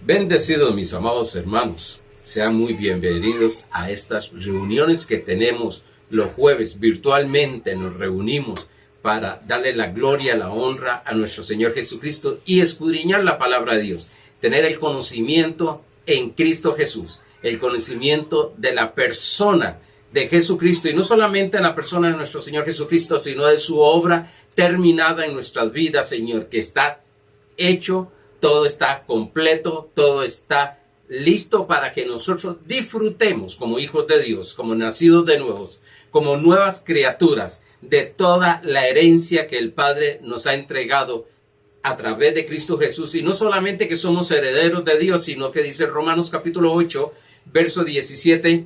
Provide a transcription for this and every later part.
Bendecidos mis amados hermanos, sean muy bienvenidos a estas reuniones que tenemos los jueves. Virtualmente nos reunimos para darle la gloria, la honra a nuestro Señor Jesucristo y escudriñar la palabra de Dios. Tener el conocimiento en Cristo Jesús, el conocimiento de la persona de Jesucristo, y no solamente la persona de nuestro Señor Jesucristo, sino de su obra terminada en nuestras vidas, Señor, que está hecho. Todo está completo, todo está listo para que nosotros disfrutemos como hijos de Dios, como nacidos de nuevos, como nuevas criaturas de toda la herencia que el Padre nos ha entregado a través de Cristo Jesús. Y no solamente que somos herederos de Dios, sino que dice Romanos capítulo 8, verso 17,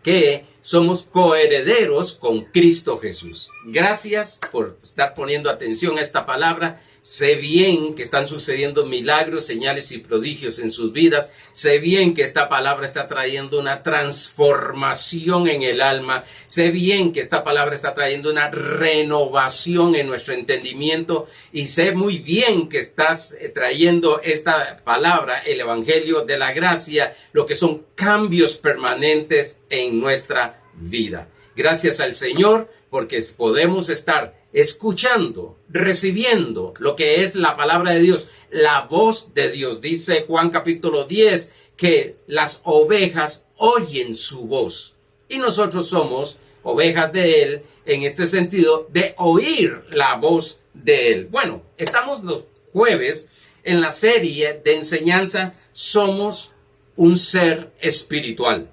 que somos coherederos con Cristo Jesús. Gracias por estar poniendo atención a esta palabra. Sé bien que están sucediendo milagros, señales y prodigios en sus vidas. Sé bien que esta palabra está trayendo una transformación en el alma. Sé bien que esta palabra está trayendo una renovación en nuestro entendimiento. Y sé muy bien que estás trayendo esta palabra, el evangelio de la gracia, lo que son cambios permanentes en nuestra vida. Gracias al Señor porque podemos estar escuchando, recibiendo lo que es la palabra de Dios, la voz de Dios. Dice Juan capítulo 10 que las ovejas oyen su voz y nosotros somos ovejas de Él en este sentido de oír la voz de Él. Bueno, estamos los jueves en la serie de enseñanza Somos un ser espiritual.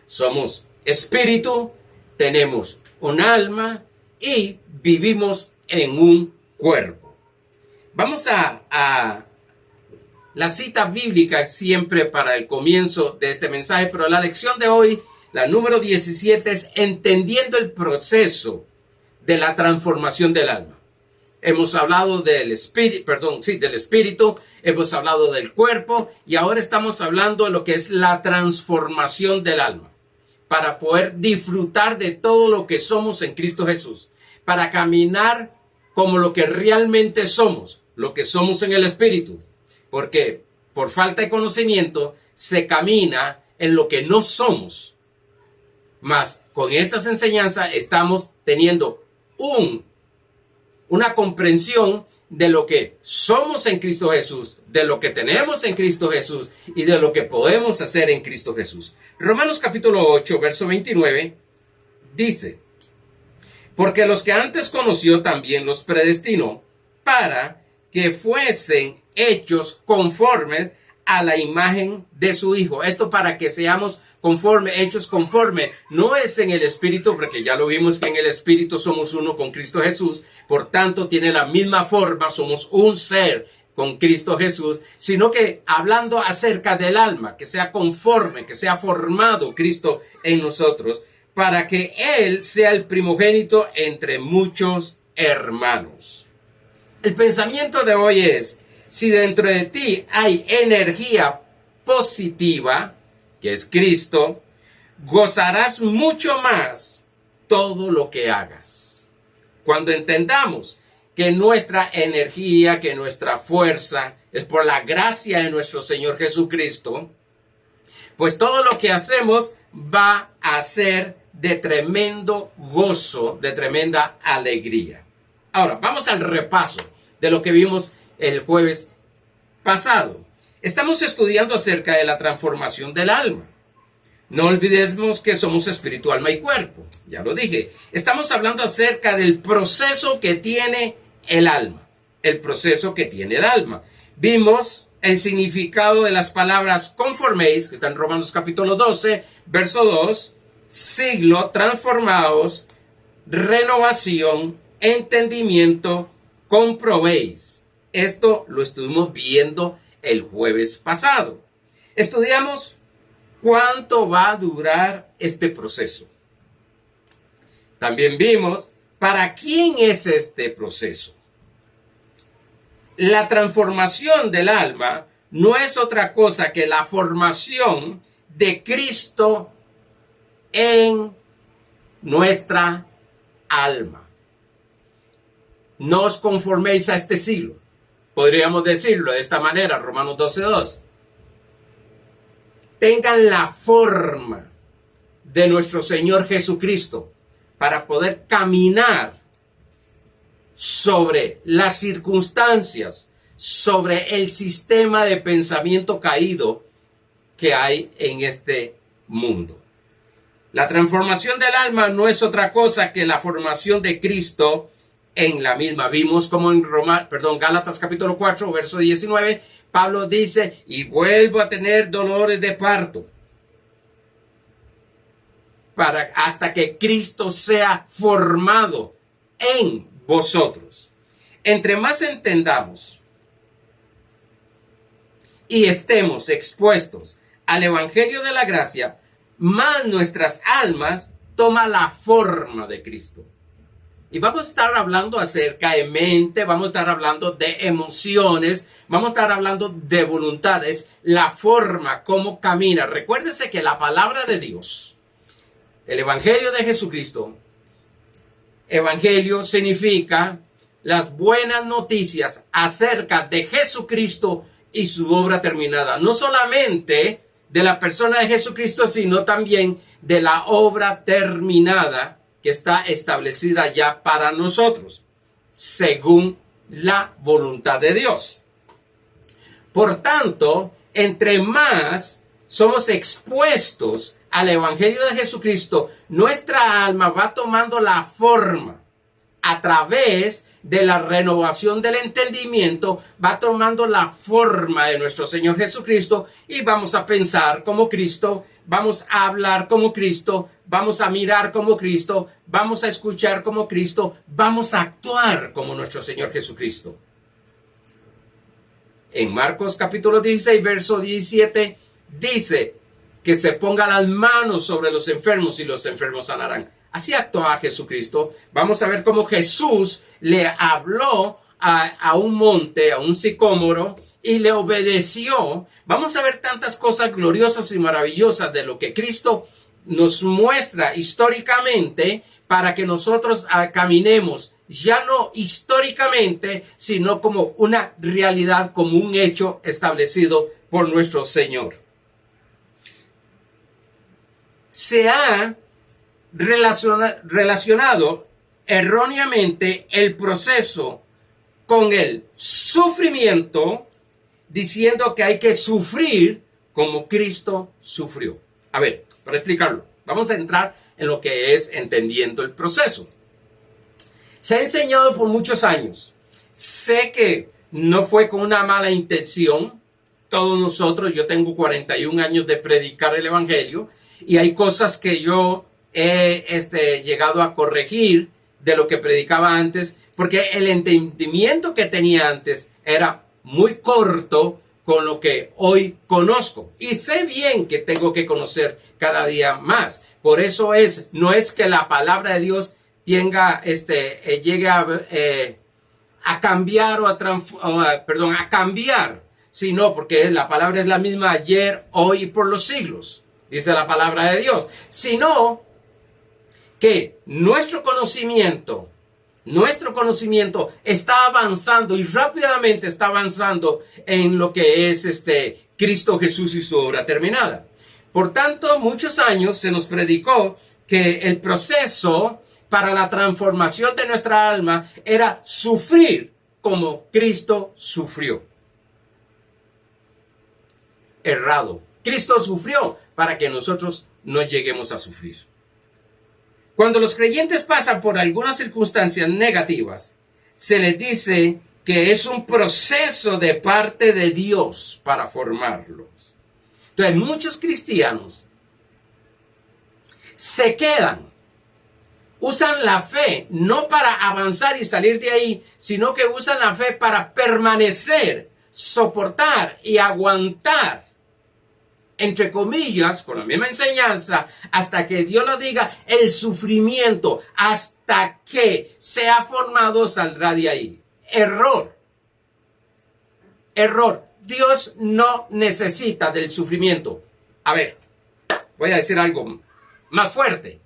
Somos espíritu, tenemos un alma y vivimos en un cuerpo. Vamos a la cita bíblica siempre para el comienzo de este mensaje, pero la lección de hoy, la número 17, es entendiendo el proceso de la transformación del alma. Hemos hablado del espíritu, hemos hablado del cuerpo y ahora estamos hablando de lo que es la transformación del alma, para poder disfrutar de todo lo que somos en Cristo Jesús, para caminar como lo que realmente somos, lo que somos en el Espíritu, porque por falta de conocimiento se camina en lo que no somos. Mas con estas enseñanzas estamos teniendo una comprensión de lo que somos en Cristo Jesús, de lo que tenemos en Cristo Jesús y de lo que podemos hacer en Cristo Jesús. Romanos capítulo 8, verso 29, dice: porque los que antes conoció también los predestinó para que fuesen hechos conformes a la imagen de su Hijo. Esto para que seamos conforme, hechos conforme. No es en el Espíritu, porque ya lo vimos que en el Espíritu somos uno con Cristo Jesús. Por tanto, tiene la misma forma, somos un ser con Cristo Jesús, sino que hablando acerca del alma, que sea conforme, que sea formado Cristo en nosotros, para que Él sea el primogénito entre muchos hermanos. El pensamiento de hoy es: si dentro de ti hay energía positiva, que es Cristo, gozarás mucho más todo lo que hagas. Cuando entendamos que nuestra energía, que nuestra fuerza es por la gracia de nuestro Señor Jesucristo, pues todo lo que hacemos va a ser de tremendo gozo, de tremenda alegría. Ahora, vamos al repaso de lo que vimos el jueves pasado. Estamos estudiando acerca de la transformación del alma. No olvidemos que somos espíritu, alma y cuerpo. Ya lo dije. Estamos hablando acerca del proceso que tiene el alma. El proceso que tiene el alma. Vimos el significado de las palabras conforméis, que está en Romanos capítulo 12, verso 2, siglo, transformados, renovación, entendimiento, comprobéis. Esto lo estuvimos viendo el jueves pasado. Estudiamos cuánto va a durar este proceso. También vimos para quién es este proceso. La transformación del alma no es otra cosa que la formación de Cristo en nuestra alma. No os conforméis a este siglo. Podríamos decirlo de esta manera, Romanos 12:2. Tengan la forma de nuestro Señor Jesucristo para poder caminar sobre las circunstancias, sobre el sistema de pensamiento caído que hay en este mundo. La transformación del alma no es otra cosa que la formación de Cristo en la misma. Vimos como en Gálatas capítulo 4, verso 19, Pablo dice, y vuelvo a tener dolores de parto hasta que Cristo sea formado en vosotros. Entre más entendamos y estemos expuestos al Evangelio de la gracia, más nuestras almas toman la forma de Cristo. Y vamos a estar hablando acerca de mente, vamos a estar hablando de emociones, vamos a estar hablando de voluntades, la forma, cómo camina. Recuérdese que la palabra de Dios, el Evangelio de Jesucristo, Evangelio significa las buenas noticias acerca de Jesucristo y su obra terminada. No solamente de la persona de Jesucristo, sino también de la obra terminada que está establecida ya para nosotros, según la voluntad de Dios. Por tanto, entre más somos expuestos al Evangelio de Jesucristo, nuestra alma va tomando la forma a través de la renovación del entendimiento, va tomando la forma de nuestro Señor Jesucristo y vamos a pensar como Cristo, vamos a hablar como Cristo, vamos a mirar como Cristo, vamos a escuchar como Cristo, vamos a actuar como nuestro Señor Jesucristo. En Marcos capítulo 16, verso 17, dice que se pongan las manos sobre los enfermos y los enfermos sanarán. Así actuaba Jesucristo. Vamos a ver cómo Jesús le habló a un monte, a un sicómoro, y le obedeció. Vamos a ver tantas cosas gloriosas y maravillosas de lo que Cristo nos muestra históricamente para que nosotros caminemos ya no históricamente, sino como una realidad, como un hecho establecido por nuestro Señor. Se ha relacionado erróneamente el proceso con el sufrimiento, diciendo que hay que sufrir como Cristo sufrió. A ver, para explicarlo, vamos a entrar en lo que es entendiendo el proceso. Se ha enseñado por muchos años. Sé que no fue con una mala intención. Todos nosotros, yo tengo 41 años de predicar el Evangelio y hay cosas que yo he llegado a corregir de lo que predicaba antes, porque el entendimiento que tenía antes era muy corto con lo que hoy conozco. Y sé bien que tengo que conocer cada día más. Por eso no es que la palabra de Dios llegue a cambiar a cambiar, sino porque la palabra es la misma ayer, hoy y por los siglos, dice la palabra de Dios, sino que nuestro conocimiento está avanzando y rápidamente está avanzando en lo que es Cristo Jesús y su obra terminada. Por tanto, muchos años se nos predicó que el proceso para la transformación de nuestra alma era sufrir como Cristo sufrió. Errado. Cristo sufrió para que nosotros no lleguemos a sufrir. Cuando los creyentes pasan por algunas circunstancias negativas, se les dice que es un proceso de parte de Dios para formarlos. Entonces, muchos cristianos se quedan, usan la fe no para avanzar y salir de ahí, sino que usan la fe para permanecer, soportar y aguantar, entre comillas, con la misma enseñanza, hasta que Dios lo diga, el sufrimiento, hasta que sea formado, saldrá de ahí. Error. Dios no necesita del sufrimiento. A ver, voy a decir algo más fuerte.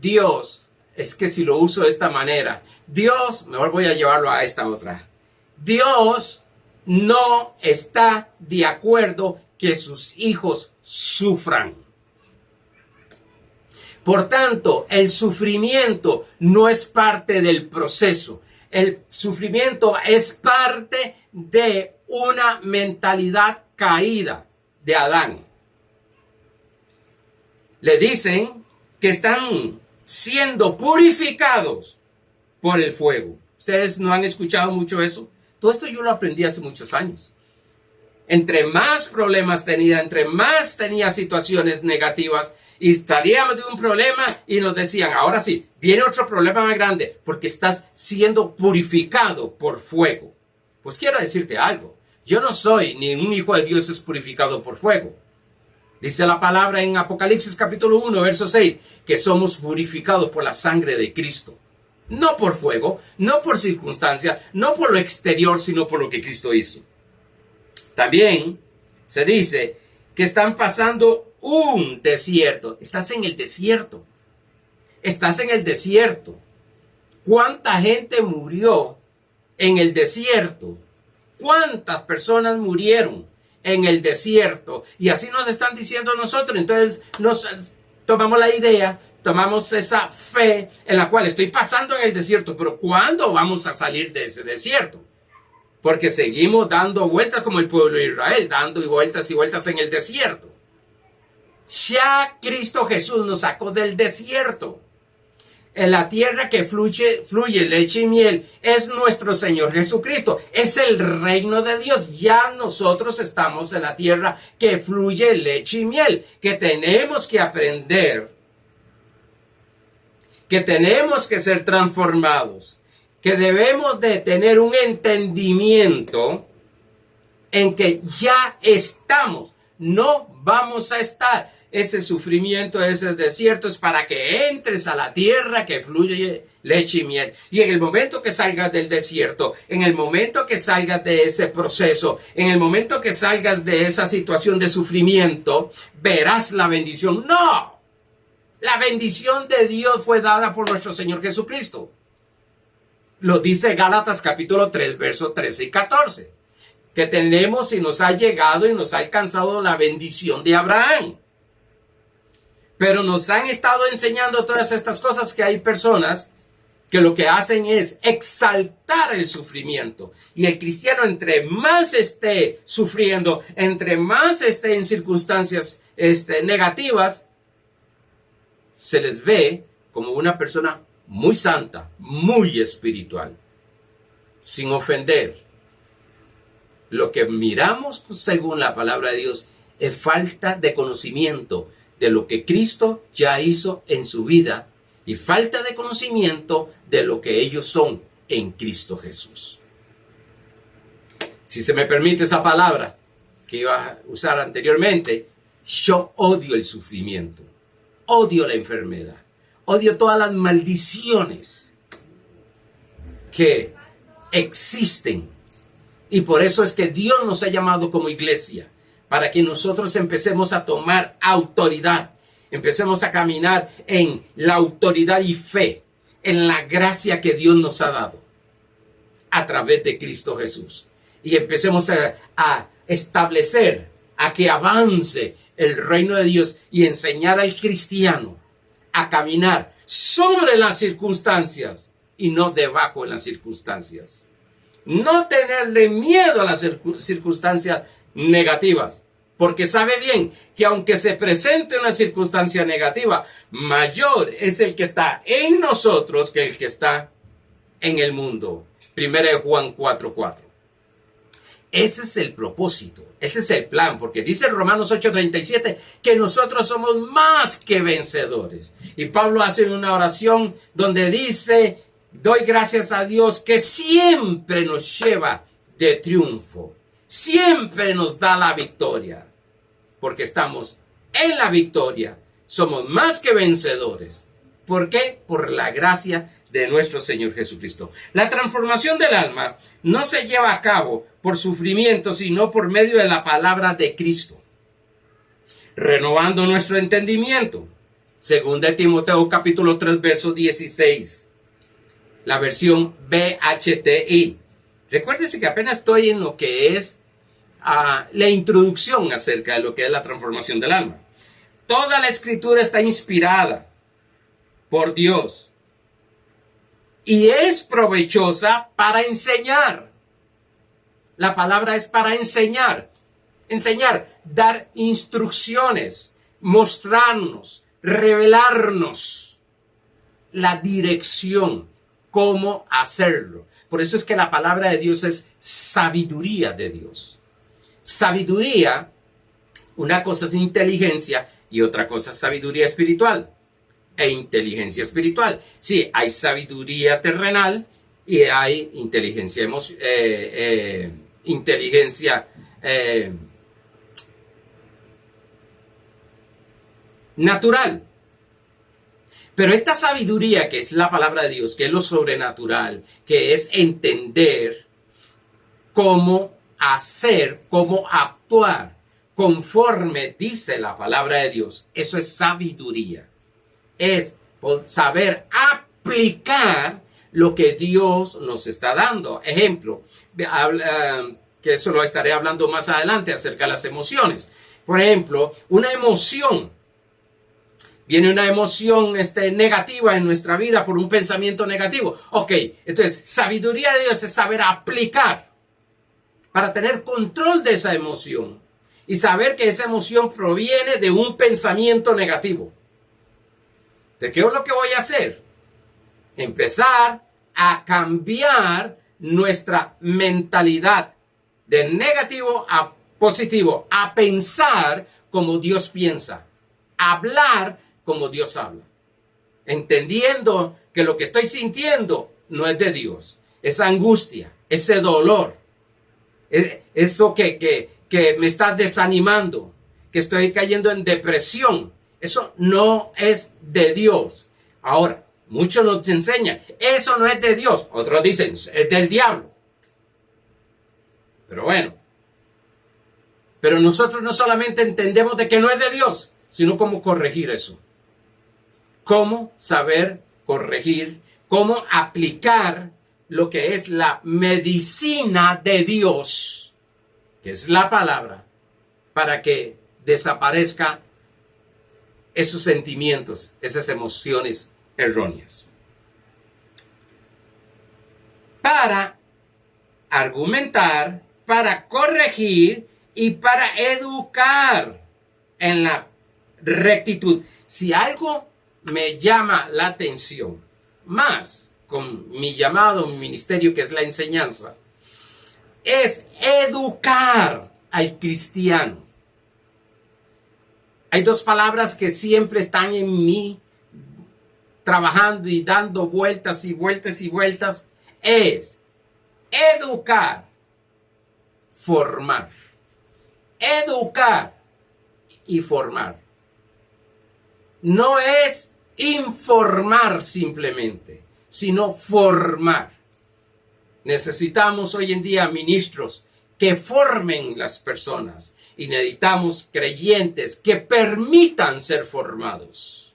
Dios, es que si lo uso de esta manera, Dios, mejor voy a llevarlo a esta otra. Dios no está de acuerdo que sus hijos sufran. Por tanto, el sufrimiento no es parte del proceso. El sufrimiento es parte de una mentalidad caída de Adán. Le dicen que están siendo purificados por el fuego. ¿Ustedes no han escuchado mucho eso? Todo esto yo lo aprendí hace muchos años. Entre más problemas tenía, entre más tenía situaciones negativas, y salíamos de un problema y nos decían, ahora sí, viene otro problema más grande, porque estás siendo purificado por fuego. Pues quiero decirte algo, yo no soy ni un hijo de Dios es purificado por fuego. Dice la palabra en Apocalipsis capítulo 1, verso 6, que somos purificados por la sangre de Cristo. No por fuego, no por circunstancia, no por lo exterior, sino por lo que Cristo hizo. También se dice que están pasando un desierto. Estás en el desierto. Estás en el desierto. ¿Cuánta gente murió en el desierto? ¿Cuántas personas murieron en el desierto? Y así nos están diciendo nosotros. Entonces nos tomamos la idea, tomamos esa fe en la cual estoy pasando en el desierto. Pero ¿cuándo vamos a salir de ese desierto? Porque seguimos dando vueltas como el pueblo de Israel, dando vueltas y vueltas en el desierto. Ya Cristo Jesús nos sacó del desierto. En la tierra que fluye leche y miel es nuestro Señor Jesucristo. Es el reino de Dios. Ya nosotros estamos en la tierra que fluye leche y miel. Que tenemos que aprender. Que tenemos que ser transformados. Que debemos de tener un entendimiento en que ya estamos. No vamos a estar. Ese sufrimiento, ese desierto es para que entres a la tierra que fluye leche y miel. Y en el momento que salgas del desierto, en el momento que salgas de ese proceso, en el momento que salgas de esa situación de sufrimiento, verás la bendición. ¡No! La bendición de Dios fue dada por nuestro Señor Jesucristo. Lo dice Gálatas capítulo 3, versos 13 y 14. Que tenemos y nos ha llegado y nos ha alcanzado la bendición de Abraham. Pero nos han estado enseñando todas estas cosas que hay personas que lo que hacen es exaltar el sufrimiento. Y el cristiano, entre más esté sufriendo, entre más esté en circunstancias negativas, se les ve como una persona muy santa, muy espiritual, sin ofender. Lo que miramos según la palabra de Dios es falta de conocimiento de lo que Cristo ya hizo en su vida y falta de conocimiento de lo que ellos son en Cristo Jesús. Si se me permite esa palabra que iba a usar anteriormente, yo odio el sufrimiento, odio la enfermedad, odio todas las maldiciones que existen. Y por eso es que Dios nos ha llamado como iglesia, para que nosotros empecemos a tomar autoridad, empecemos a caminar en la autoridad y fe, en la gracia que Dios nos ha dado a través de Cristo Jesús. Y empecemos a establecer, a que avance el reino de Dios y enseñar al cristiano a caminar sobre las circunstancias y no debajo de las circunstancias. No tenerle miedo a las circunstancias negativas, porque sabe bien que aunque se presente una circunstancia negativa, mayor es el que está en nosotros que el que está en el mundo. 1 Juan 4:4. Ese es el propósito, ese es el plan, porque dice Romanos 8:37 que nosotros somos más que vencedores. Y Pablo hace una oración donde dice: doy gracias a Dios que siempre nos lleva de triunfo. Siempre nos da la victoria, porque estamos en la victoria, somos más que vencedores. ¿Por qué? Por la gracia de nuestro Señor Jesucristo. La transformación del alma no se lleva a cabo por sufrimiento, sino por medio de la palabra de Cristo, renovando nuestro entendimiento. Según de Timoteo capítulo 3, verso 16, la versión BHTI. Recuérdese que apenas estoy en lo que es la introducción acerca de lo que es la transformación del alma. Toda la escritura está inspirada por Dios y es provechosa para enseñar. La palabra es para enseñar. Enseñar, dar instrucciones, mostrarnos, revelarnos la dirección, cómo hacerlo. Por eso es que la palabra de Dios es sabiduría de Dios. Sabiduría, una cosa es inteligencia y otra cosa es sabiduría espiritual e inteligencia espiritual. Sí, hay sabiduría terrenal y hay inteligencia natural. Pero esta sabiduría que es la palabra de Dios, que es lo sobrenatural, que es entender cómo hacer, cómo actuar conforme dice la palabra de Dios, eso es sabiduría. Es saber aplicar lo que Dios nos está dando. Ejemplo, que eso lo estaré hablando más adelante acerca de las emociones. Por ejemplo, una emoción. Viene una emoción negativa en nuestra vida por un pensamiento negativo. Ok, entonces, sabiduría de Dios es saber aplicar para tener control de esa emoción y saber que esa emoción proviene de un pensamiento negativo. ¿De qué es lo que voy a hacer? Empezar a cambiar nuestra mentalidad de negativo a positivo, a pensar como Dios piensa, a hablar como Dios habla, entendiendo que lo que estoy sintiendo no es de Dios, esa angustia, ese dolor, eso que me está desanimando, que estoy cayendo en depresión, eso no es de Dios. Ahora, muchos nos enseñan, eso no es de Dios, otros dicen, es del diablo. Pero bueno, pero nosotros no solamente entendemos de que no es de Dios, sino cómo corregir eso. Cómo saber corregir, cómo aplicar lo que es la medicina de Dios, que es la palabra, para que desaparezca esos sentimientos, esas emociones erróneas. Para argumentar, para corregir y para educar en la rectitud. Si algo me llama la atención, más con mi llamado, mi ministerio, que es la enseñanza, es educar al cristiano. Hay dos palabras que siempre están en mí, trabajando y dando vueltas y vueltas y vueltas, es educar, formar. Educar y formar. No es informar simplemente, sino formar. Necesitamos hoy en día ministros que formen las personas y necesitamos creyentes que permitan ser formados.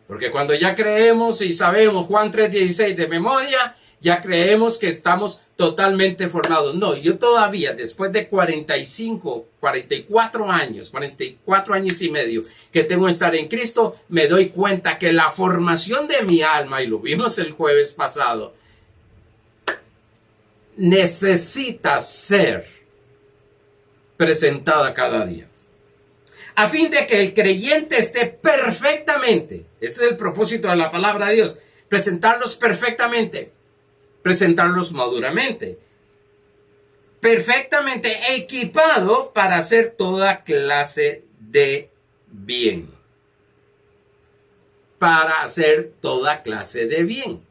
Porque cuando ya creemos y sabemos Juan 3:16 de memoria, ya creemos que estamos totalmente formados. No, yo todavía, después de 44 años y medio que tengo que estar en Cristo, me doy cuenta que la formación de mi alma, y lo vimos el jueves pasado, necesita ser presentada cada día. A fin de que el creyente esté perfectamente, este es el propósito de la palabra de Dios, presentarlos perfectamente, presentarlos maduramente, perfectamente equipado para hacer toda clase de bien. Para hacer toda clase de bien.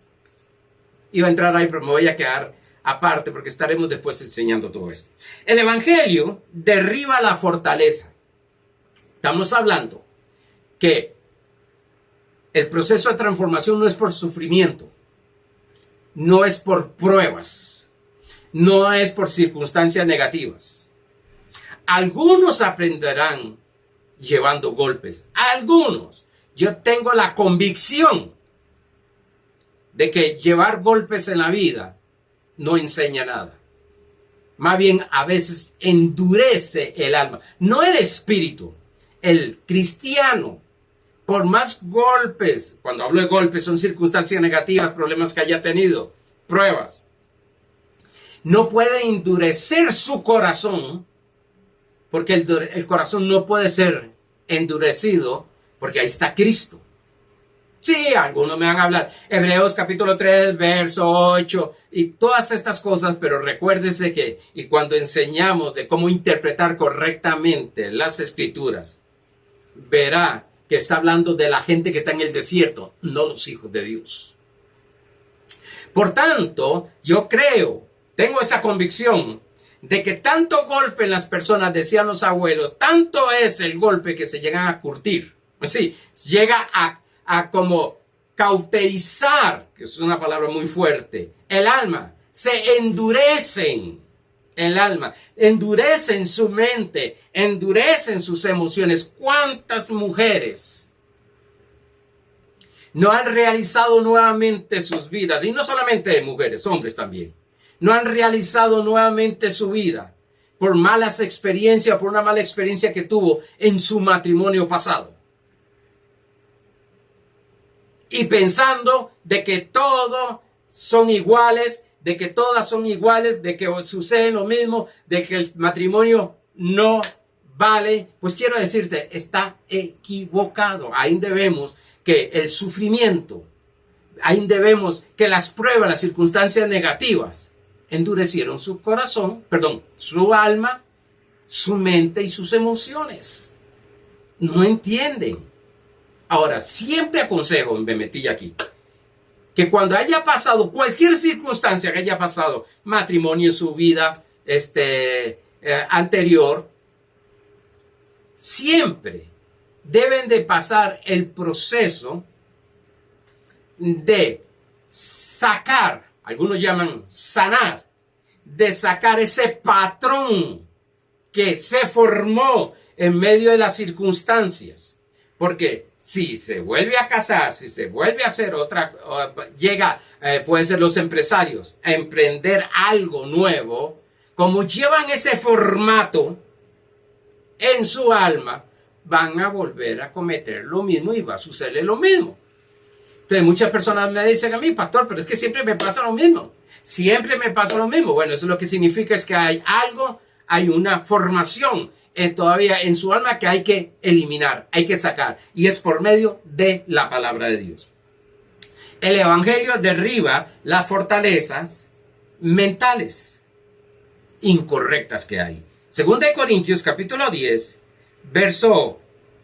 Iba a entrar ahí, pero me voy a quedar aparte porque estaremos después enseñando todo esto. El Evangelio derriba la fortaleza. Estamos hablando que el proceso de transformación no es por sufrimiento. No es por pruebas, no es por circunstancias negativas. Algunos aprenderán llevando golpes, algunos. Yo tengo la convicción de que llevar golpes en la vida no enseña nada. Más bien a veces endurece el alma. No el espíritu, el cristiano. Por más golpes, cuando hablo de golpes son circunstancias negativas, problemas que haya tenido, pruebas. No puede endurecer su corazón, porque el corazón no puede ser endurecido, porque ahí está Cristo. Sí, algunos me van a hablar, Hebreos capítulo 3, verso 8, y todas estas cosas, pero recuérdese que, y cuando enseñamos de cómo interpretar correctamente las escrituras, verá que está hablando de la gente que está en el desierto, no los hijos de Dios. Por tanto, yo tengo esa convicción de que tanto golpe en las personas, decían los abuelos, tanto es el golpe que se llegan a curtir. Sí, llega a como cauterizar, que es una palabra muy fuerte, el alma. Se endurecen el alma, endurecen su mente, endurecen sus emociones. ¿Cuántas mujeres no han realizado nuevamente sus vidas? Y no solamente mujeres, hombres también. No han realizado nuevamente su vida por malas experiencias, por una mala experiencia que tuvo en su matrimonio pasado. Y pensando de que todos son iguales, de que todas son iguales, de que sucede lo mismo, de que el matrimonio no vale, pues quiero decirte, está equivocado. Ahí debemos que el sufrimiento, ahí debemos que las pruebas, las circunstancias negativas, endurecieron su corazón, su alma, su mente y sus emociones. No entienden. Ahora, siempre aconsejo, me metí aquí, que cuando haya pasado cualquier circunstancia que haya pasado, matrimonio en su vida anterior, siempre deben de pasar el proceso de sacar, algunos llaman sanar, de sacar ese patrón que se formó en medio de las circunstancias. Porque si se vuelve a casar, si se vuelve a hacer otra, pueden ser los empresarios, a emprender algo nuevo, como llevan ese formato en su alma, van a volver a cometer lo mismo y va a suceder lo mismo. Entonces muchas personas me dicen a mí, pastor, pero es que siempre me pasa lo mismo. Siempre me pasa lo mismo. Bueno, eso lo que significa es que hay algo, hay una formación todavía en su alma que hay que eliminar, hay que sacar. Y es por medio de la palabra de Dios. El evangelio derriba las fortalezas mentales incorrectas que hay. Segunda de Corintios capítulo 10, verso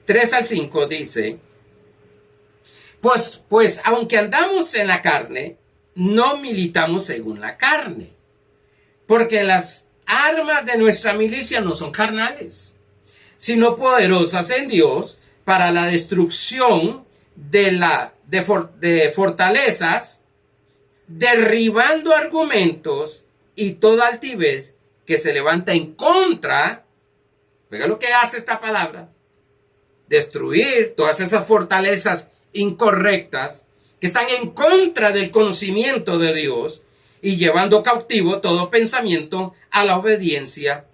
3 al 5 dice, pues aunque andamos en la carne, no militamos según la carne, porque las armas de nuestra milicia no son carnales, sino poderosas en Dios para la destrucción de fortalezas, derribando argumentos y toda altivez que se levanta en contra. Oiga lo que hace esta palabra: destruir todas esas fortalezas incorrectas que están en contra del conocimiento de Dios y llevando cautivo todo pensamiento a la obediencia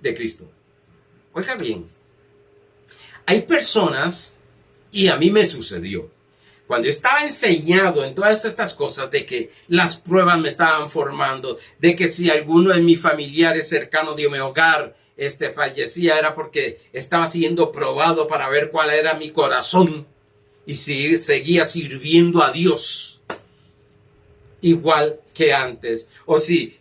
de Cristo. Oiga bien, hay personas, y a mí me sucedió, cuando yo estaba enseñado en todas estas cosas de que las pruebas me estaban formando, de que si alguno de mis familiares cercanos de mi hogar fallecía, era porque estaba siendo probado para ver cuál era mi corazón y si seguía sirviendo a Dios igual que antes, o si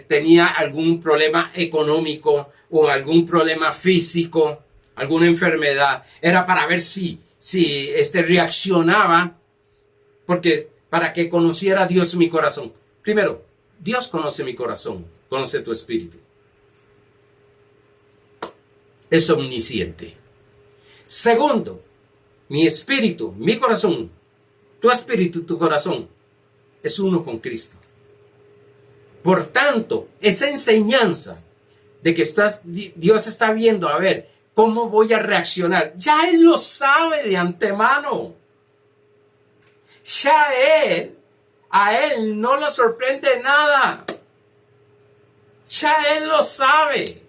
tenía algún problema económico o algún problema físico, alguna enfermedad, era para ver si reaccionaba, porque para que conociera Dios mi corazón. Primero, Dios conoce mi corazón, conoce tu espíritu. Es omnisciente. Segundo, mi espíritu, mi corazón, tu espíritu, tu corazón, es uno con Cristo. Por tanto, esa enseñanza de que Dios está viendo, a ver, ¿cómo voy a reaccionar? Ya Él lo sabe de antemano. Ya Él A Él no lo sorprende nada. Ya Él lo sabe.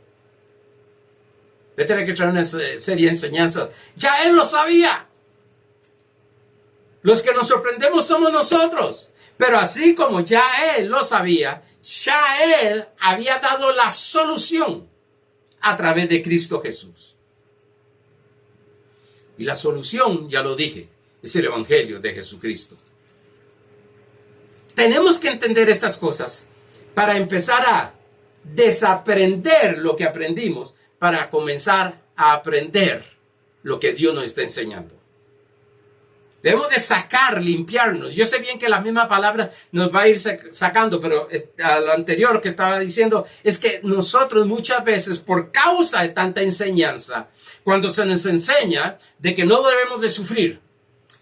Voy a tener que traer una serie de enseñanzas. Ya Él lo sabía. Los que nos sorprendemos somos nosotros. Pero así como ya Él lo sabía, ya Él había dado la solución a través de Cristo Jesús. Y la solución, ya lo dije, es el Evangelio de Jesucristo. Tenemos que entender estas cosas para empezar a desaprender lo que aprendimos, para comenzar a aprender lo que Dios nos está enseñando. Debemos de sacar, limpiarnos. Yo sé bien que la misma palabra nos va a ir sacando, pero a lo anterior que estaba diciendo es que nosotros muchas veces, por causa de tanta enseñanza, cuando se nos enseña de que no debemos de sufrir,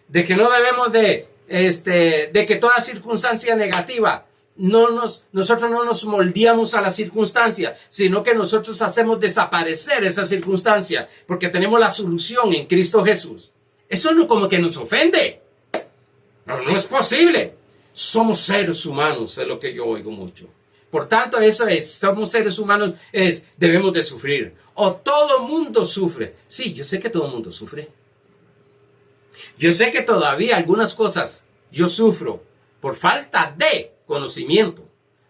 de que no debemos de que toda circunstancia negativa, nosotros no nos moldeamos a la circunstancia, sino que nosotros hacemos desaparecer esa circunstancia, porque tenemos la solución en Cristo Jesús. Eso no como que nos ofende. No es posible. Somos seres humanos, es lo que yo oigo mucho. Por tanto, eso es, somos seres humanos, debemos de sufrir. O todo mundo sufre. Sí, yo sé que todo mundo sufre. Yo sé que todavía algunas cosas yo sufro por falta de conocimiento.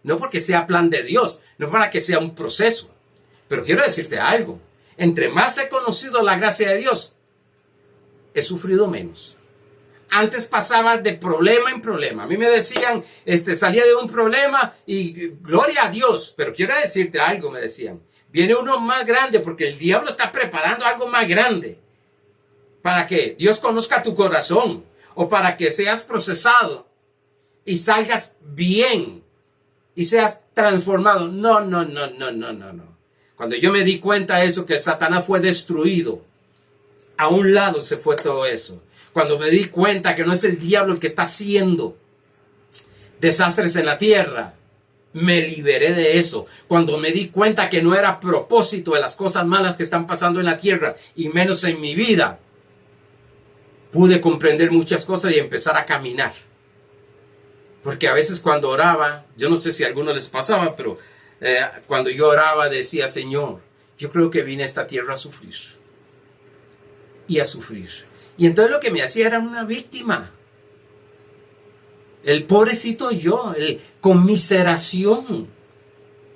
No porque sea plan de Dios, no para que sea un proceso. Pero quiero decirte algo. Entre más he conocido la gracia de Dios, he sufrido menos. Antes pasaba de problema en problema. A mí me decían, salía de un problema y gloria a Dios. Pero quiero decirte algo, me decían. Viene uno más grande porque el diablo está preparando algo más grande. Para que Dios conozca tu corazón o para que seas procesado y salgas bien y seas transformado. No. Cuando yo me di cuenta de eso, que Satanás fue destruido, a un lado se fue todo eso. Cuando me di cuenta que no es el diablo el que está haciendo desastres en la tierra, me liberé de eso. Cuando me di cuenta que no era propósito de las cosas malas que están pasando en la tierra y menos en mi vida, pude comprender muchas cosas y empezar a caminar. Porque a veces cuando oraba, yo no sé si a algunos les pasaba, pero cuando yo oraba decía, Señor, yo creo que vine a esta tierra a sufrir. Y a sufrir. Y entonces lo que me hacía era una víctima. El pobrecito yo, el conmiseración.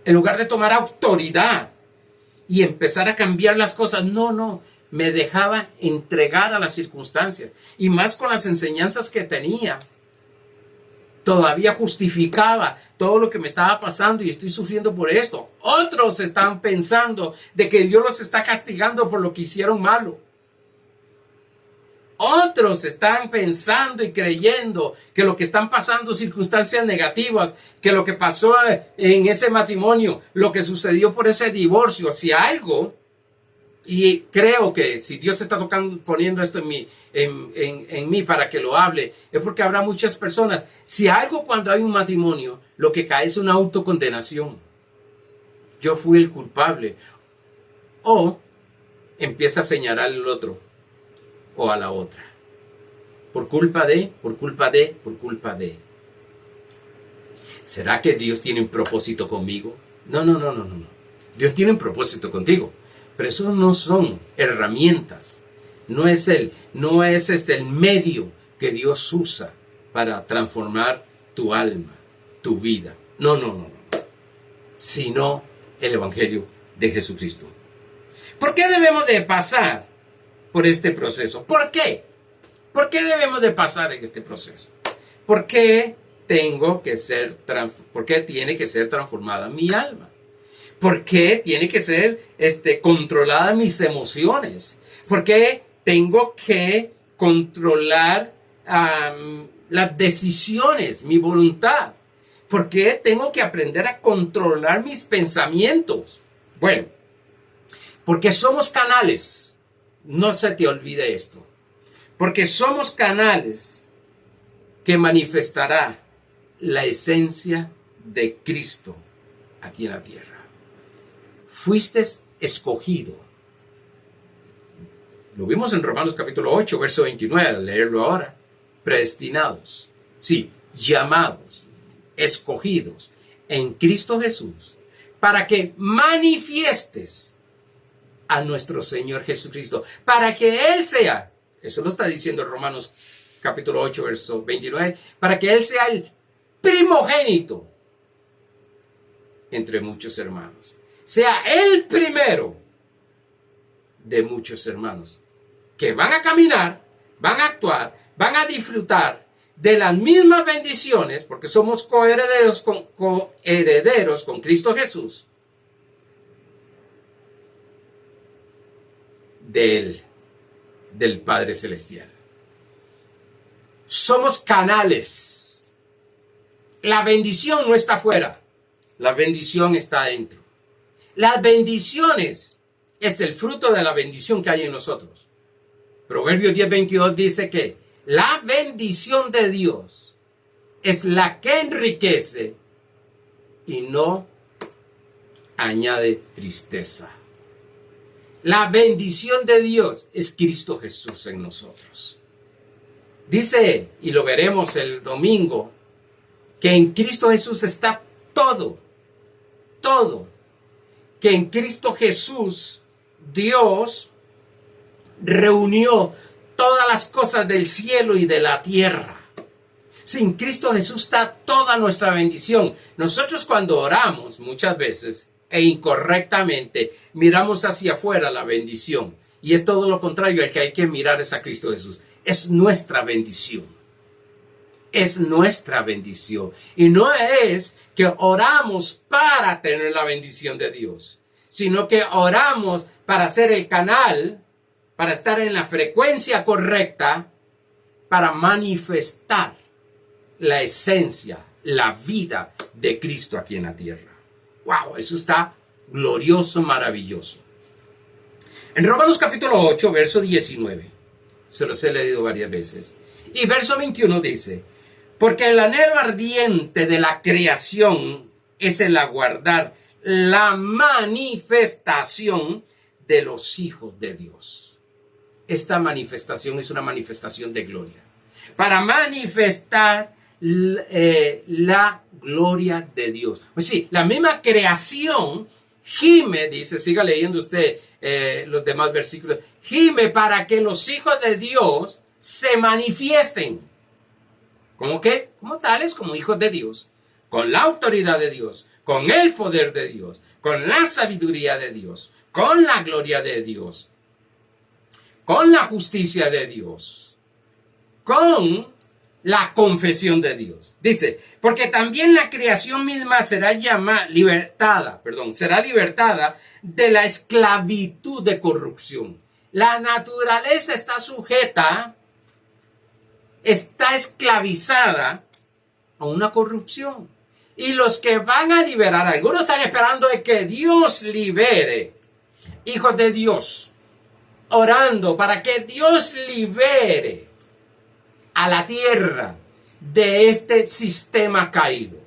En lugar de tomar autoridad y empezar a cambiar las cosas, no. Me dejaba entregar a las circunstancias. Y más con las enseñanzas que tenía. Todavía justificaba todo lo que me estaba pasando y estoy sufriendo por esto. Otros están pensando de que Dios los está castigando por lo que hicieron malo. Otros están pensando y creyendo que lo que están pasando, circunstancias negativas, que lo que pasó en ese matrimonio, lo que sucedió por ese divorcio, si algo, y creo que si Dios está poniendo esto en mí para que lo hable, es porque habrá muchas personas. Si algo cuando hay un matrimonio, lo que cae es una autocondenación. Yo fui el culpable. O empieza a señalar al otro o a la otra. Por culpa de. ¿Será que Dios tiene un propósito conmigo? No. Dios tiene un propósito contigo. Pero eso no son herramientas. No es el medio que Dios usa para transformar tu alma, tu vida. No. Sino el Evangelio de Jesucristo. ¿Por qué debemos de pasar por este proceso? ¿Por qué? ¿Por qué debemos de pasar en este proceso? ¿Por qué tiene que ser transformada mi alma? ¿Por qué tiene que ser controlada mis emociones? ¿Por qué tengo que controlar las decisiones, mi voluntad? ¿Por qué tengo que aprender a controlar mis pensamientos? Bueno, porque somos canales. No se te olvide esto. Porque somos canales que manifestará la esencia de Cristo aquí en la tierra. Fuiste escogido. Lo vimos en Romanos capítulo 8, verso 29, al leerlo ahora. Predestinados. Sí, llamados, escogidos en Cristo Jesús, para que manifiestes a nuestro Señor Jesucristo, para que Él sea, eso lo está diciendo Romanos capítulo 8, verso 29, para que Él sea el primogénito entre muchos hermanos, sea el primero de muchos hermanos, que van a caminar, van a actuar, van a disfrutar de las mismas bendiciones, porque somos coherederos con Cristo Jesús, del Padre Celestial. Somos canales. La bendición no está afuera, la bendición está adentro. Las bendiciones es el fruto de la bendición que hay en nosotros. Proverbios 10:22 dice que la bendición de Dios es la que enriquece y no añade tristeza. La bendición de Dios es Cristo Jesús en nosotros. Dice, y lo veremos el domingo, que en Cristo Jesús está todo. Que en Cristo Jesús Dios reunió todas las cosas del cielo y de la tierra. Sin Cristo Jesús está toda nuestra bendición. Nosotros cuando oramos muchas veces e incorrectamente miramos hacia afuera la bendición. Y es todo lo contrario, el que hay que mirar es a Cristo Jesús. Es nuestra bendición. Es nuestra bendición. Y no es que oramos para tener la bendición de Dios, sino que oramos para ser el canal, para estar en la frecuencia correcta, para manifestar la esencia, la vida de Cristo aquí en la tierra. ¡Wow! Eso está glorioso, maravilloso. En Romanos capítulo 8, verso 19, se los he leído varias veces, y verso 21 dice: porque el anhelo ardiente de la creación es el aguardar la manifestación de los hijos de Dios. Esta manifestación es una manifestación de gloria. Para manifestar la gloria de Dios. Pues sí, la misma creación gime, dice, siga leyendo usted los demás versículos, gime para que los hijos de Dios se manifiesten. ¿Cómo qué? Como tales, como hijos de Dios, con la autoridad de Dios, con el poder de Dios, con la sabiduría de Dios, con la gloria de Dios, con la justicia de Dios, con la confesión de Dios. Dice, porque también la creación misma será libertada de la esclavitud de corrupción. La naturaleza está sujeta, está esclavizada a una corrupción. Y los que van a liberar, algunos están esperando de que Dios libere, hijos de Dios, orando para que Dios libere a la tierra de este sistema caído.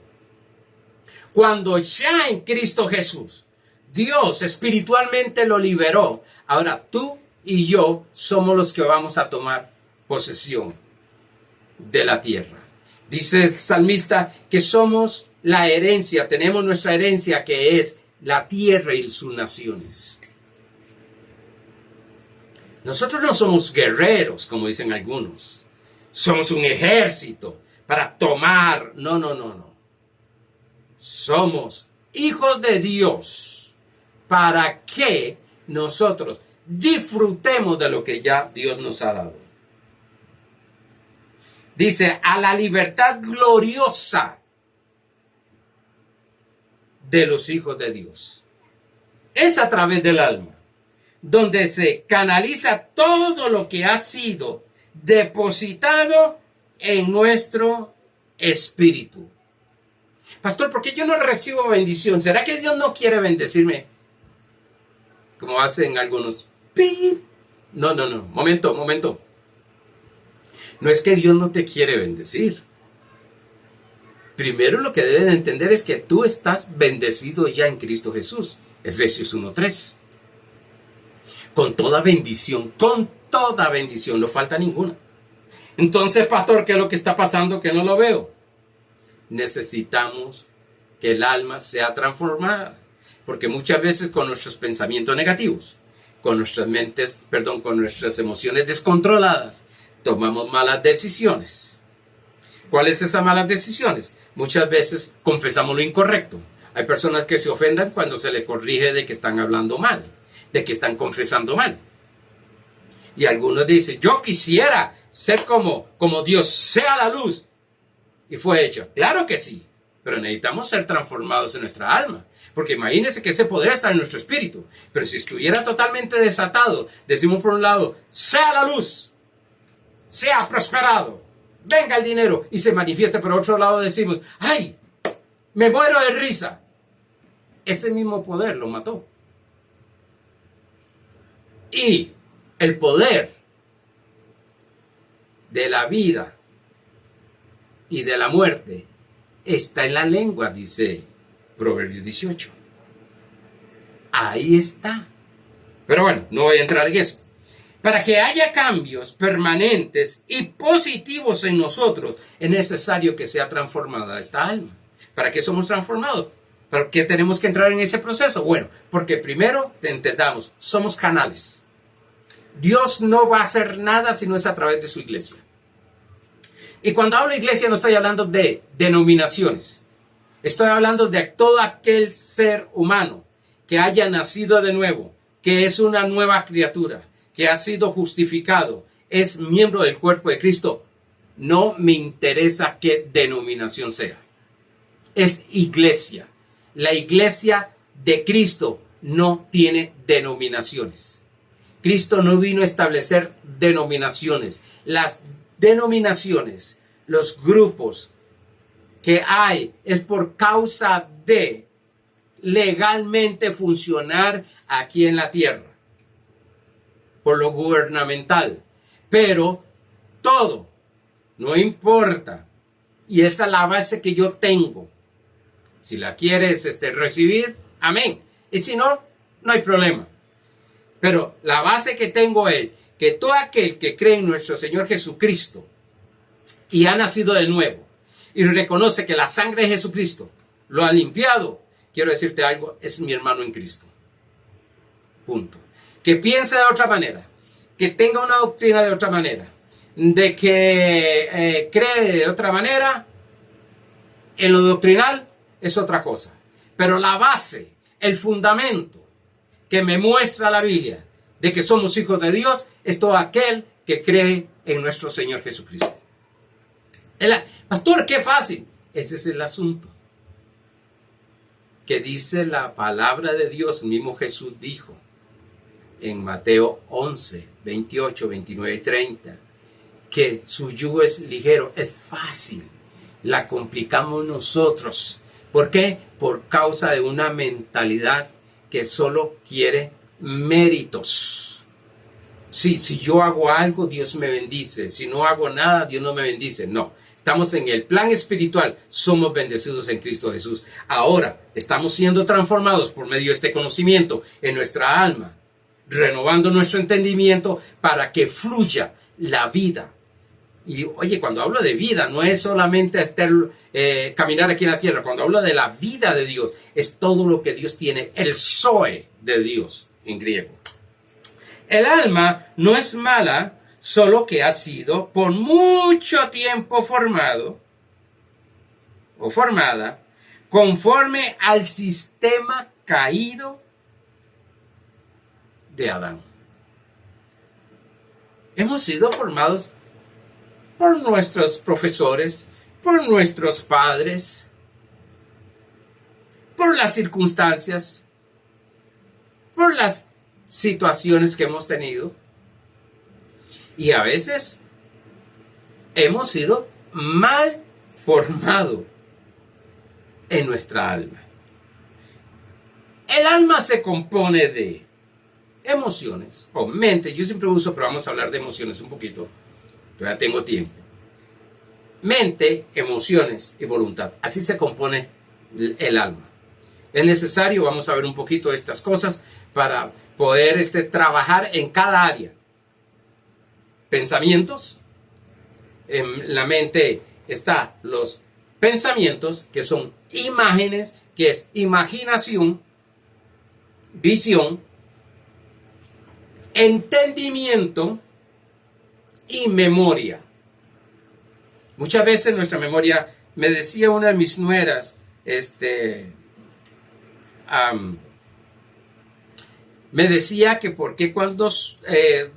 Cuando ya en Cristo Jesús Dios espiritualmente lo liberó, ahora tú y yo somos los que vamos a tomar posesión de la tierra. Dice el salmista que somos la herencia, tenemos nuestra herencia que es la tierra y sus naciones. Nosotros no somos guerreros, como dicen algunos. Somos un ejército para tomar. No. Somos hijos de Dios para que nosotros disfrutemos de lo que ya Dios nos ha dado. Dice, a la libertad gloriosa de los hijos de Dios. Es a través del alma, donde se canaliza todo lo que ha sido depositado en nuestro espíritu. Pastor, ¿por qué yo no recibo bendición? ¿Será que Dios no quiere bendecirme? Como hacen algunos. ¡Pip! No. Momento. No es que Dios no te quiere bendecir. Primero lo que deben entender es que tú estás bendecido ya en Cristo Jesús. Efesios 1:3. Con toda bendición, no falta ninguna. Entonces, pastor, ¿qué es lo que está pasando que no lo veo? necesitamos que el alma sea transformada. Porque muchas veces con nuestros pensamientos negativos, con nuestras mentes, con nuestras emociones descontroladas, tomamos malas decisiones. ¿Cuáles son esas malas decisiones? Muchas veces confesamos lo incorrecto. Hay personas que se ofendan cuando se les corrige de que están hablando mal, de que están confesando mal. Y algunos dicen, yo quisiera ser como Dios, sea la luz. Y fue hecho. Claro que sí, pero necesitamos ser transformados en nuestra alma. Porque imagínense que ese poder está en nuestro espíritu. Pero si estuviera totalmente desatado, decimos por un lado, sea la luz, sea prosperado, venga el dinero y se manifiesta. Por otro lado decimos, ay, me muero de risa. Ese mismo poder lo mató. Y el poder de la vida y de la muerte está en la lengua, dice Proverbios 18. Ahí está. Pero bueno, no voy a entrar en eso. Para que haya cambios permanentes y positivos en nosotros, es necesario que sea transformada esta alma. ¿Para qué somos transformados? ¿Para qué tenemos que entrar en ese proceso? Bueno, porque primero entendamos, somos canales. Dios no va a hacer nada si no es a través de su iglesia. Y cuando hablo de iglesia no estoy hablando de denominaciones. Estoy hablando de todo aquel ser humano que haya nacido de nuevo, que es una nueva criatura, que ha sido justificado, es miembro del cuerpo de Cristo. No me interesa qué denominación sea. Es iglesia. La iglesia de Cristo no tiene denominaciones. Cristo no vino a establecer denominaciones. Las denominaciones, los grupos que hay, es por causa de legalmente funcionar aquí en la tierra, por lo gubernamental. Pero todo, no importa, y esa es la base que yo tengo. Si la quieres recibir, amén. Y si no, no hay problema. Pero la base que tengo es que todo aquel que cree en nuestro Señor Jesucristo y ha nacido de nuevo y reconoce que la sangre de Jesucristo lo ha limpiado, quiero decirte algo, es mi hermano en Cristo. Punto. Que piense de otra manera, que tenga una doctrina de otra manera, de que cree de otra manera, en lo doctrinal es otra cosa. Pero la base, el fundamento que me muestra la Biblia de que somos hijos de Dios es todo aquel que cree en nuestro Señor Jesucristo. Pastor, qué fácil. Ese es el asunto. Que dice la palabra de Dios, mismo Jesús dijo en Mateo 11, 28, 29 y 30, que su yugo es ligero, es fácil. La complicamos nosotros. ¿Por qué? Por causa de una mentalidad que solo quiere méritos. Sí, si yo hago algo, Dios me bendice. Si no hago nada, Dios no me bendice. No, estamos en el plan espiritual. Somos bendecidos en Cristo Jesús. Ahora, estamos siendo transformados por medio de este conocimiento en nuestra alma, renovando nuestro entendimiento para que fluya la vida. Y oye, cuando hablo de vida, no es solamente caminar aquí en la tierra. Cuando hablo de la vida de Dios, es todo lo que Dios tiene, el zoe de Dios en griego. El alma no es mala, solo que ha sido por mucho tiempo formado o formada conforme al sistema caído de Adán. Hemos sido formados por nuestros profesores, por nuestros padres, por las circunstancias, por las situaciones que hemos tenido. Y a veces hemos sido mal formados en nuestra alma. El alma se compone de emociones o mente. Yo siempre uso, pero vamos a hablar de emociones un poquito. Todavía tengo tiempo. Mente, emociones y voluntad. Así se compone el alma. Es necesario, vamos a ver un poquito de estas cosas para poder trabajar en cada área. Pensamientos. En la mente están los pensamientos, que son imágenes, que es imaginación, visión, entendimiento y memoria. Muchas veces nuestra memoria, me decía una de mis nueras, me decía que por qué cuando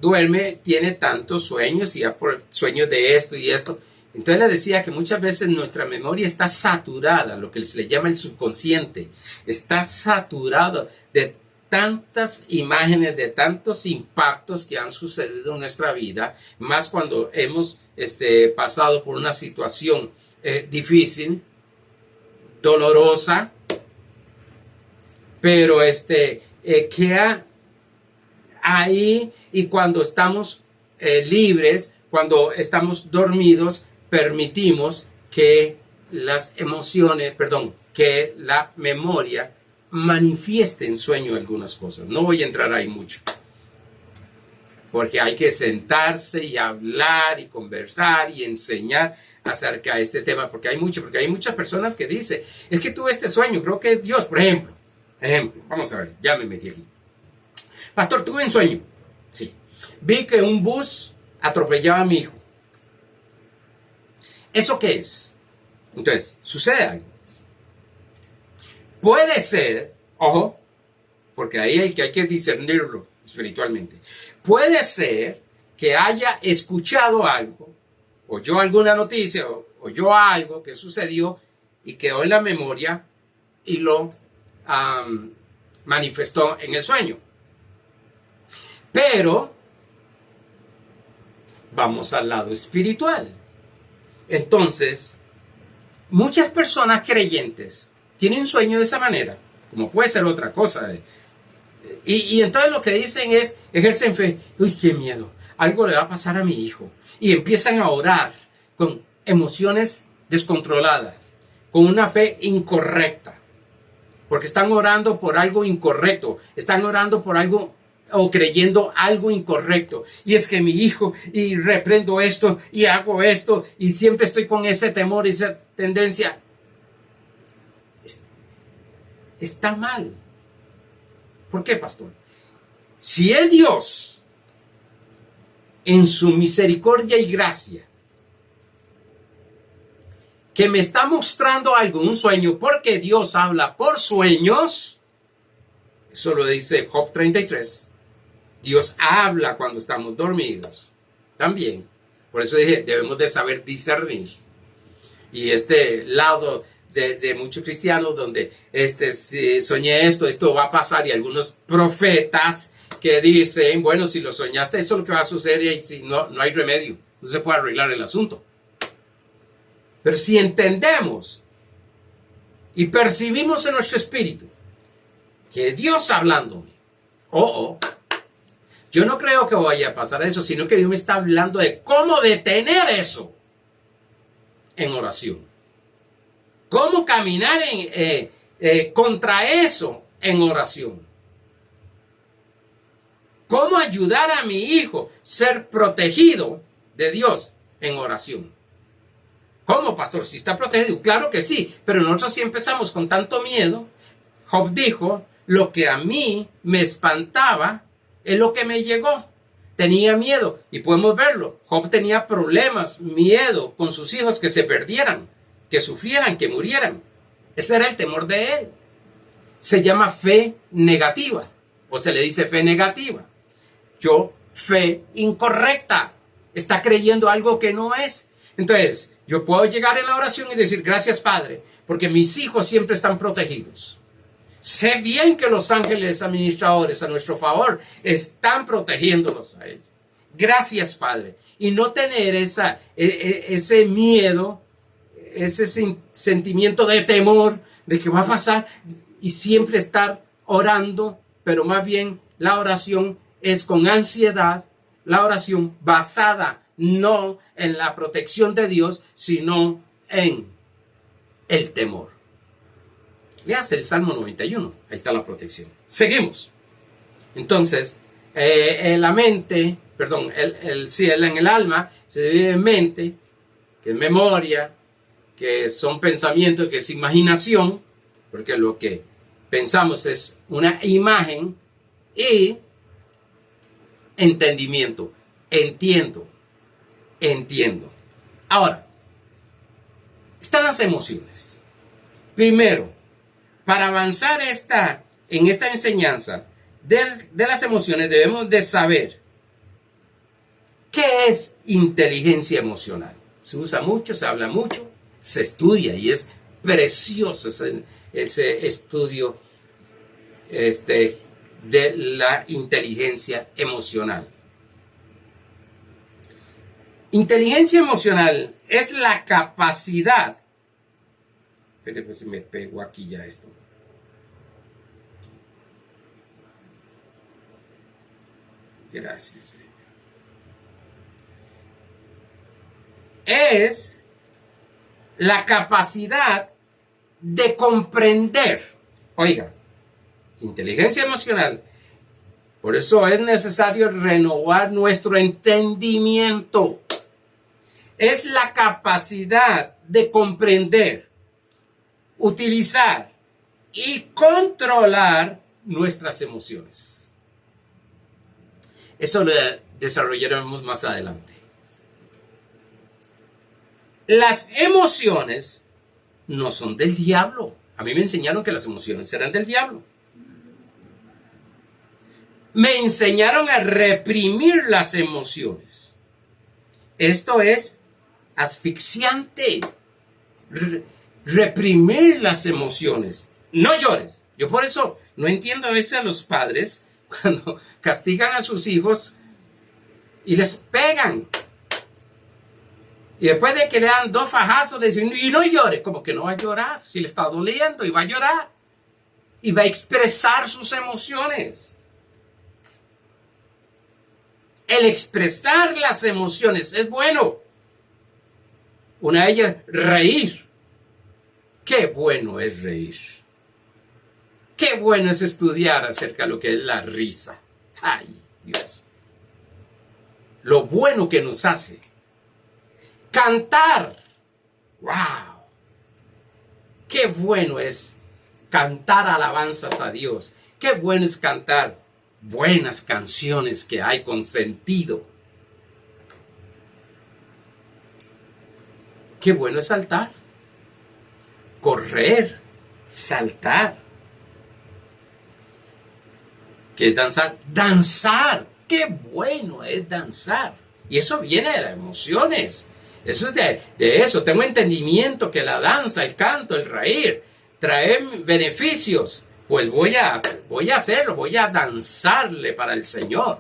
duerme tiene tantos sueños y ya por sueños de esto y esto. Entonces le decía que muchas veces nuestra memoria está saturada, lo que se le llama el subconsciente, está saturado de tantas imágenes, de tantos impactos que han sucedido en nuestra vida, más cuando hemos pasado por una situación difícil, dolorosa, pero queda ahí, y cuando estamos libres, cuando estamos dormidos, permitimos que las emociones, que la memoria manifieste en sueño algunas cosas. No voy a entrar ahí mucho, porque hay que sentarse y hablar y conversar y enseñar acerca de este tema, porque hay muchas personas que dicen, es que tuve este sueño, creo que es Dios, por ejemplo, vamos a ver, ya me metí aquí. Pastor, tuve un sueño. Sí. Vi que un bus atropellaba a mi hijo. ¿Eso qué es? Entonces, sucede algo. Puede ser, ojo, porque ahí hay que discernirlo espiritualmente. Puede ser que haya escuchado algo, oyó alguna noticia, oyó algo que sucedió y quedó en la memoria y lo manifestó en el sueño. Pero vamos al lado espiritual. Entonces, muchas personas creyentes tienen un sueño de esa manera, como puede ser otra cosa. Y entonces lo que dicen es, ejercen fe. Uy, qué miedo, algo le va a pasar a mi hijo. Y empiezan a orar con emociones descontroladas, con una fe incorrecta. Porque están orando por algo incorrecto, están orando por algo o creyendo algo incorrecto. Y es que mi hijo, y reprendo esto, y hago esto, y siempre estoy con ese temor y esa tendencia. Está mal. ¿Por qué, pastor? Si es Dios, en su misericordia y gracia, que me está mostrando algo, un sueño, porque Dios habla por sueños, eso lo dice Job 33, Dios habla cuando estamos dormidos, también. Por eso dije, debemos de saber discernir. Y este lado de muchos cristianos donde si soñé esto va a pasar, y algunos profetas que dicen, bueno, si lo soñaste, eso es lo que va a suceder, y si no hay remedio, no se puede arreglar el asunto. Pero si entendemos y percibimos en nuestro espíritu que Dios hablándome, yo no creo que vaya a pasar eso, sino que Dios me está hablando de cómo detener eso en oración. Cómo caminar contra eso en oración. Cómo ayudar a mi hijo a ser protegido de Dios en oración. ¿Cómo, pastor? ¿Si está protegido? Claro que sí, pero nosotros sí empezamos con tanto miedo. Job dijo, lo que a mí me espantaba es lo que me llegó. Tenía miedo, y podemos verlo. Job tenía problemas, miedo con sus hijos, que se perdieran, que sufrieran, que murieran. Ese era el temor de él. Se llama fe negativa, o se le dice fe negativa. Fe incorrecta. Está creyendo algo que no es. Entonces, yo puedo llegar en la oración y decir, gracias, Padre, porque mis hijos siempre están protegidos. Sé bien que los ángeles administradores a nuestro favor están protegiéndolos a ellos. Gracias, Padre. Y no tener ese miedo, ese sentimiento de temor de que va a pasar, y siempre estar orando, pero más bien la oración es con ansiedad, la oración basada no en la protección de Dios, sino en el temor. Leas el Salmo 91, ahí está la protección. Seguimos. Entonces, la mente, en el alma se divide en mente, que es memoria, que son pensamientos, que es imaginación, porque lo que pensamos es una imagen, y entendimiento. Entiendo. Ahora, están las emociones. Primero, para avanzar en esta enseñanza de las emociones, debemos de saber qué es inteligencia emocional. Se usa mucho, se habla mucho, se estudia y es precioso ese estudio de la inteligencia emocional. Inteligencia emocional es la capacidad. Espera, pues si me pego aquí ya esto. Gracias. Es la capacidad de comprender. Oiga, inteligencia emocional. Por eso es necesario renovar nuestro entendimiento. Es la capacidad de comprender, utilizar y controlar nuestras emociones. Eso lo desarrollaremos más adelante. Las emociones no son del diablo. A mí me enseñaron que las emociones eran del diablo. Me enseñaron a reprimir las emociones. Esto es asfixiante. Reprimir las emociones. No llores. Yo por eso no entiendo a veces a los padres cuando castigan a sus hijos y les pegan. Y después de que le dan 2 fajazos, le dicen, y no llore. Como que no va a llorar. Si le está doliendo, y va a llorar. Y va a expresar sus emociones. El expresar las emociones es bueno. Una de ellas, reír. Qué bueno es reír. Qué bueno es estudiar acerca de lo que es la risa. Ay, Dios. Lo bueno que nos hace. Cantar. ¡Wow! Qué bueno es cantar alabanzas a Dios. Qué bueno es cantar buenas canciones que hay con sentido. Qué bueno es saltar. Correr. Saltar. ¿Qué es danzar? Danzar. Qué bueno es danzar. Y eso viene de las emociones. Eso es de eso. Tengo entendimiento que la danza, el canto, el reír traen beneficios. Pues voy a hacerlo, voy a danzarle para el Señor.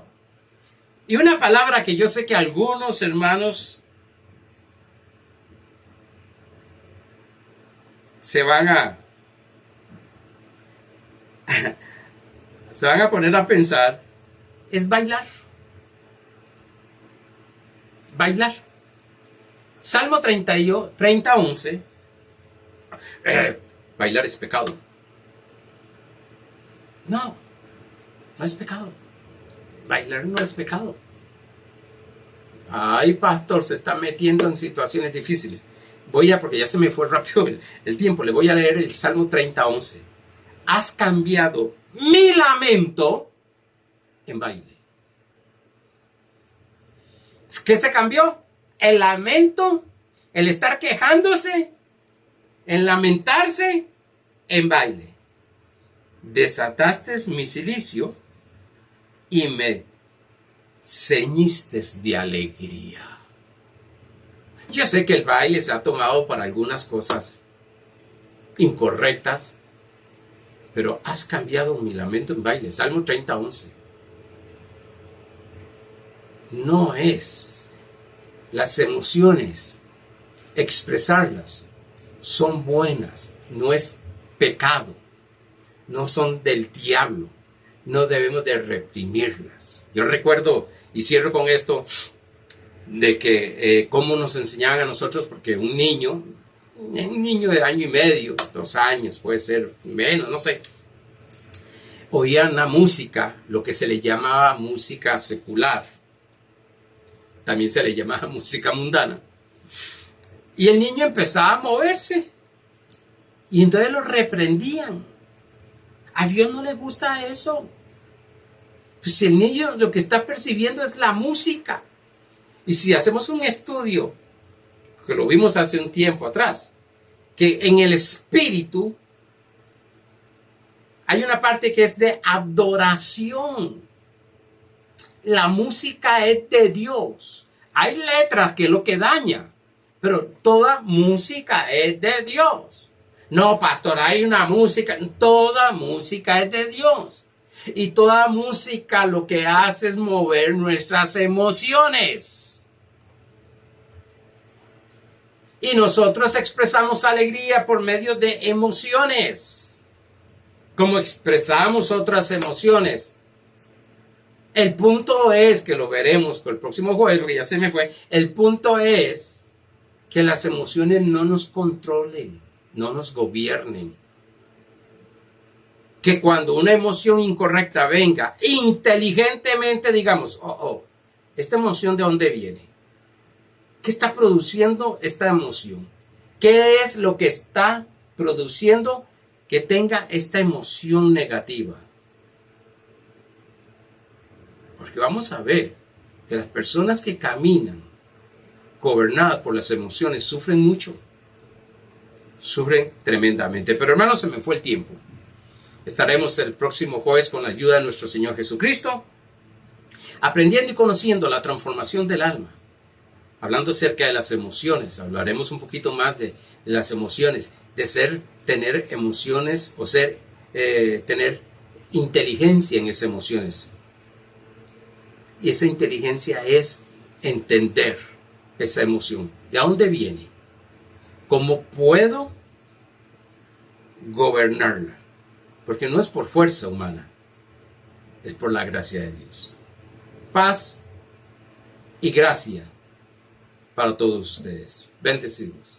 Y una palabra que yo sé que algunos hermanos se van a poner a pensar, es bailar. Bailar. Salmo 30:11. Bailar es pecado. No es pecado. Bailar no es pecado. Ay, pastor, se está metiendo en situaciones difíciles. Porque ya se me fue rápido el tiempo, le voy a leer el Salmo 30:11. Has cambiado mi lamento en baile. ¿Qué se cambió? El lamento, el estar quejándose, en lamentarse, en baile. Desataste mi cilicio y me ceñiste de alegría. Yo sé que el baile se ha tomado para algunas cosas incorrectas, pero has cambiado mi lamento en baile. Salmo 30:11. No es las emociones, expresarlas, son buenas, no es pecado, no son del diablo, no debemos de reprimirlas. Yo recuerdo, y cierro con esto, de que cómo nos enseñaban a nosotros, porque un niño de año y medio, 2 años, puede ser menos, no sé, oía una música, lo que se le llamaba música secular, también se le llamaba música mundana, Y el niño empezaba a moverse. Y entonces lo reprendían. A Dios no le gusta eso. Pues si el niño lo que está percibiendo es la música. Y si hacemos un estudio, que lo vimos hace un tiempo atrás, que en el espíritu hay una parte que es de adoración. La música es de Dios. Hay letras que es lo que daña, pero toda música es de Dios. No, pastor, hay una música. Toda música es de Dios. Y toda música lo que hace es mover nuestras emociones. Y nosotros expresamos alegría por medio de emociones. Como expresamos otras emociones. El punto es, que lo veremos con el próximo jueves, porque ya se me fue. El punto es que las emociones no nos controlen, no nos gobiernen. Que cuando una emoción incorrecta venga, inteligentemente digamos, ¿esta emoción de dónde viene? ¿Qué está produciendo esta emoción? ¿Qué es lo que está produciendo que tenga esta emoción negativa? Porque vamos a ver que las personas que caminan gobernadas por las emociones sufren mucho. Sufren tremendamente. Pero hermanos, se me fue el tiempo. Estaremos el próximo jueves con la ayuda de nuestro Señor Jesucristo, aprendiendo y conociendo la transformación del alma. Hablando acerca de las emociones, hablaremos un poquito más de las emociones, de tener emociones o tener inteligencia en esas emociones. Y esa inteligencia es entender esa emoción. ¿De dónde viene? ¿Cómo puedo gobernarla? Porque no es por fuerza humana, es por la gracia de Dios. Paz y gracia para todos ustedes. Bendecidos.